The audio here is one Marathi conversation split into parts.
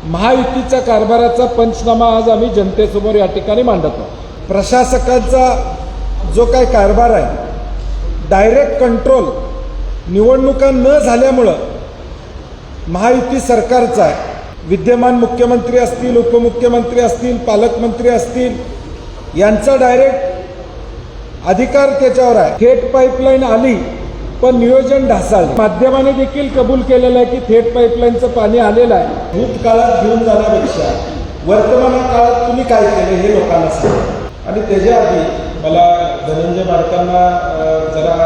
महायुतीच्या कारभाराचा पंचनामा आज आम्ही जनतेसमोर या ठिकाणी मांडत आहोत। प्रशासकांचा जो काही कारभार आहे, डायरेक्ट कंट्रोल निवडणुका न झाल्यामुळं महायुती सरकारचा आहे। विद्यमान मुख्यमंत्री असतील, उपमुख्यमंत्री असतील, पालकमंत्री असतील, यांचा डायरेक्ट अधिकार त्याच्यावर आहे। थेट पाईपलाईन आली पण नियोजन ढासळले। माध्यमाने देखील कबूल केलेलं आहे की थेट पाईपलाईनचं पाणी आलेलं आहे। भूतकाळात घेऊन जाण्यापेक्षा वर्तमान काळात तुम्ही काय केले हे लोकांना सांगा। आणि त्याच्या आधी मला धनंजय माडकांना जरा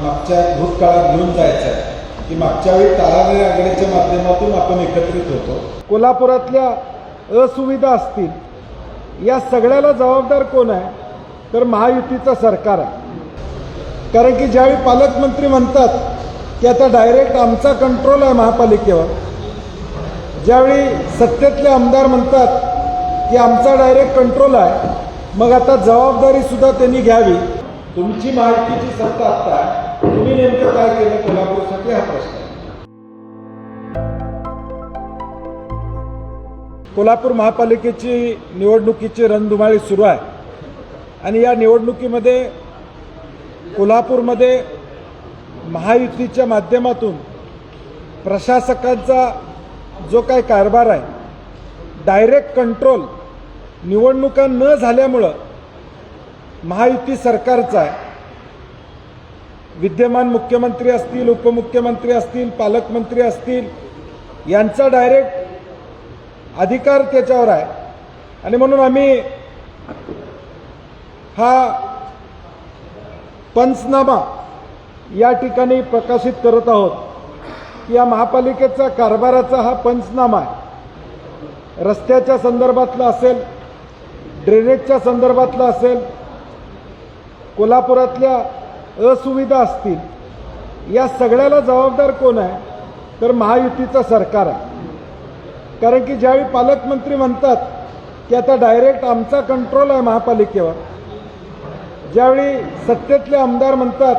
मागच्या भूतकाळात घेऊन जायचं आहे की मागच्या वेळी ताराने आघाडीच्या माध्यमातून आपण एकत्रित होतो। कोल्हापुरातल्या असुविधा असतील, या सगळ्याला जबाबदार कोण आहे तर महायुतीचं सरकार आहे। कारण की ज्यावेळी पालकमंत्री म्हणतात की आता डायरेक्ट आमचा कंट्रोल आहे महापालिकेवर, ज्यावेळी सत्तेतले आमदार म्हणतात की आमचा डायरेक्ट कंट्रोल आहे, मग आता जबाबदारीसुद्धा त्यांनी घ्यावी। तुमची महायुतीची सत्ता आता आहे, तुम्ही नेमकं काय केलं कोल्हापूरसाठी हा प्रश्न आहे। कोल्हापूर महापालिकेची निवडणुकीची रणधुमाळी सुरू आहे आणि या निवडणुकीमध्ये कोल्हापूरमध्ये महायुतीच्या माध्यमातून प्रशासकांचा जो काही कारभार आहे, डायरेक्ट कंट्रोल निवडणुका न झाल्यामुळं महायुती सरकारचा आहे। विद्यमान मुख्यमंत्री असतील, उपमुख्यमंत्री असतील, पालकमंत्री असतील, यांचा डायरेक्ट अधिकार त्याच्यावर आहे। आणि म्हणून आम्ही हा पंचनामा या ठिकाणी प्रकाशित करत आहोत की या महापालिकेचा कारभाराचा हा पंचनामा आहे। रस्त्याच्या संदर्भातला असेल, ड्रेनेजच्या संदर्भातला असेल, कोल्हापुरातल्या असुविधा असतील, या सगळ्याला जबाबदार कोण आहे तर महायुतीचं सरकार आहे। कारण की ज्यावेळी पालकमंत्री म्हणतात की आता डायरेक्ट आमचा कंट्रोल आहे महापालिकेवर, ज्यावेळी सत्तेतले आमदार म्हणतात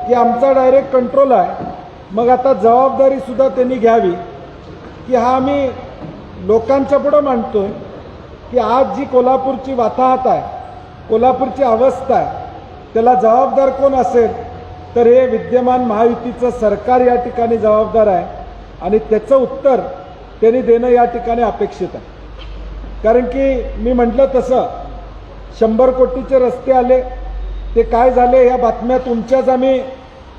की आमचा डायरेक्ट कंट्रोल आहे, मग आता जबाबदारीसुद्धा त्यांनी घ्यावी की हा आम्ही लोकांच्या पुढं मांडतोय की आज जी कोल्हापूरची वाताहत आहे, कोल्हापूरची अवस्था आहे, त्याला जबाबदार कोण असेल तर हे विद्यमान महायुतीचं सरकार या ठिकाणी जबाबदार आहे। आणि त्याचं उत्तर त्यांनी देणं या ठिकाणी अपेक्षित आहे। कारण की मी म्हटलं तसं 100 कोटीचे रस्ते आले, ते काय झाले ह्या बातम्या तुमच्याच आम्ही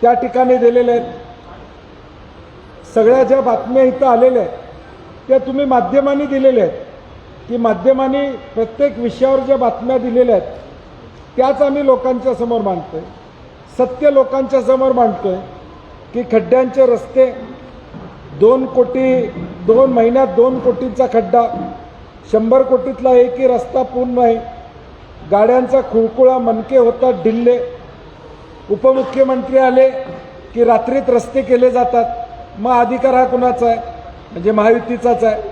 त्या ठिकाणी दिलेल्या आहेत। सगळ्या ज्या बातम्या इथं आलेल्या आहेत त्या तुम्ही माध्यमांनी दिलेल्या आहेत की माध्यमांनी प्रत्येक विषयावर ज्या बातम्या दिलेल्या आहेत त्याच आम्ही लोकांच्या समोर मांडतोय, सत्य लोकांच्या समोर मांडतोय की खड्ड्यांचे रस्ते 2 कोटी 2 महिन्यात 2 कोटींचा खड्डा, 100 कोटीतला एकही रस्ता पूर्ण नाही, गाड्यांचा खुळखुळा, मनके होतात ढिल्ले। उपमुख्यमंत्री आले की रात्रीत रस्ते केले जातात, मग अधिकार हा कुणाचा आहे म्हणजे महायुतीचाच आहे।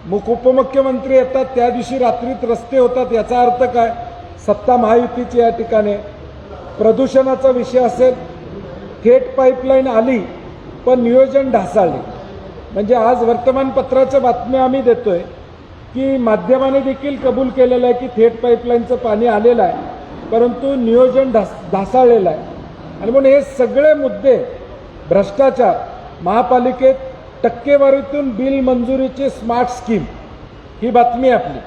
मग उपमुख्यमंत्री येतात त्या दिवशी रात्रीत रस्ते होतात, याचा अर्थ काय सत्ता महायुतीची या ठिकाणी। प्रदूषणाचा विषय असेल, थेट पाईपलाईन आली पण नियोजन ढासळले। म्हणजे आज वर्तमानपत्राच्या बातम्या आम्ही देतोय की माध्यमाने देखील कबूल केलेलं आहे की थेट पाईपलाईनचं पाणी आलेलं आहे, परंतु नियोजन ढासळलेलं आहे। आणि म्हणून हे सगळे मुद्दे, भ्रष्टाचार, महापालिकेत टक्केवारीतून बिल मंजुरीची स्मार्ट स्कीम, ही बातमी आपली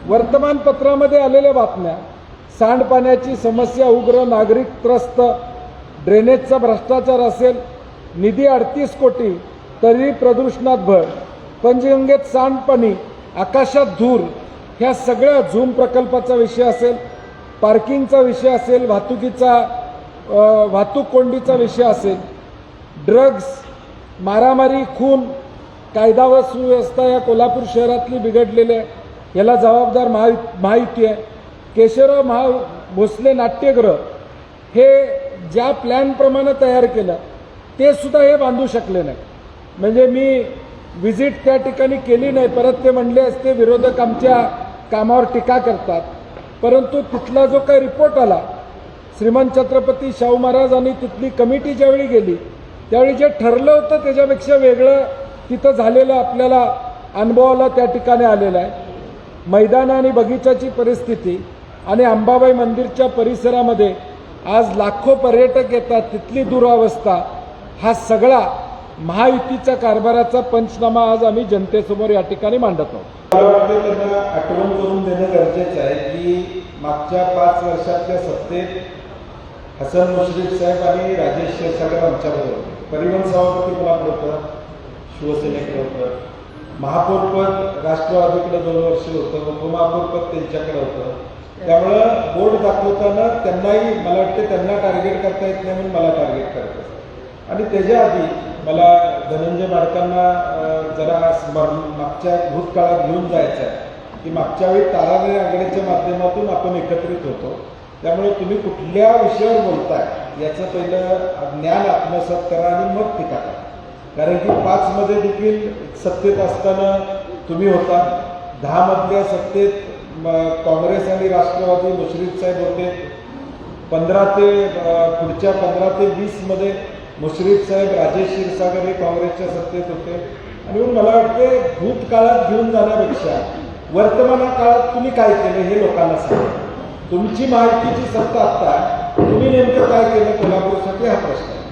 वर्तमानपत्रामध्ये आलेल्या बातम्या। सांडपाण्याची समस्या उग्र, नागरिक त्रस्त, ड्रेनेजचा भ्रष्टाचार असेल, निधी 38 कोटी तरी प्रदूषणात भर, पंचगंगेत सांडपाणी, आकाशात धूर, ह्या सगळ्या झूम प्रकल्पाचा विषय असेल, पार्किंगचा विषय असेल, वाहतूक कोंडीचा विषय असेल, ड्रग्ज, मारामारी, खून, कायदा व सुव्यवस्था या कोल्हापूर शहरातली बिघडलेली आहे, याला जबाबदार महायुती आहे। केशवराव भोसले नाट्यगृह हे ज्या प्लॅनप्रमाणे तयार केलं ते सुद्धा हे बांधू शकले नाही। म्हणजे मी व्हिजिट त्या ठिकाणी केली नाही, परत ते म्हणले असते विरोधक आमच्या कामावर टीका करतात, परंतु तिथला जो काही रिपोर्ट आला, श्रीमंत छत्रपती शाहू महाराज आणि तिथली कमिटी ज्यावेळी गेली त्यावेळी जे ठरलं होतं त्याच्यापेक्षा वेगळं तिथं झालेलं आपल्याला अनुभवाला त्या ठिकाणी आलेला आहे. मैदान आणि बगीचाची परिस्थिती आणि अंबाबाई मंदिरच्या परिसरामध्ये आज लाखो पर्यटक येतात, तिथली दुरावस्था, हा सगळा महायुतीच्या कारभाराचा पंचनामा आज आम्ही जनतेसमोर या ठिकाणी मांडत आहोत. मला वाटतं त्यांना आठवण करून देणं गरजेचं आहे की मागच्या 5 वर्षातल्या सत्तेत हसन मुश्रीफ साहेब आणि राजेश क्षीरसागर आमच्याबरोबर होते. परिवहन सभापती मुलाकडे होतं, शिवसेनेकडे होतं, महापौरपद राष्ट्रवादीकडे 2 वर्ष होतं, उपमहापौरपद त्यांच्याकडे होतं. त्यामुळं बोर्ड दाखवताना त्यांनाही मला वाटतं त्यांना टार्गेट करता येत नाही म्हणून मला टार्गेट करत असतात. आणि त्याच्या आधी मला धनंजय माडकांना जरा मागच्या भूतकाळात घेऊन जायचं आहे की मागच्या वेळी ताराने आघाडीच्या माध्यमातून आपण एकत्रित होतो. त्यामुळे तुम्ही कुठल्या विषयावर बोलताय याचं पहिलं ज्ञान आत्मसात करा आणि मग टीका करा. कारण की 5 मध्ये देखील सत्तेत असताना तुम्ही होता, 10 मधल्या सत्तेत काँग्रेस आणि राष्ट्रवादी मुश्रीफ साहेब होते, 15 ते 20 मध्ये मुश्रीफ साहेब राजेश क्षीरसागर हे काँग्रेसच्या सत्तेत होते. आणि म्हणून मला वाटते भूतकाळात घेऊन जाण्यापेक्षा वर्तमान काळात तुम्ही काय केलं हे लोकांना सांगा. तुमची माहितीची सत्ता आत्ता तुम्ही नेमकं काय केलं कोल्हापूरसाठी हा प्रश्न आहे.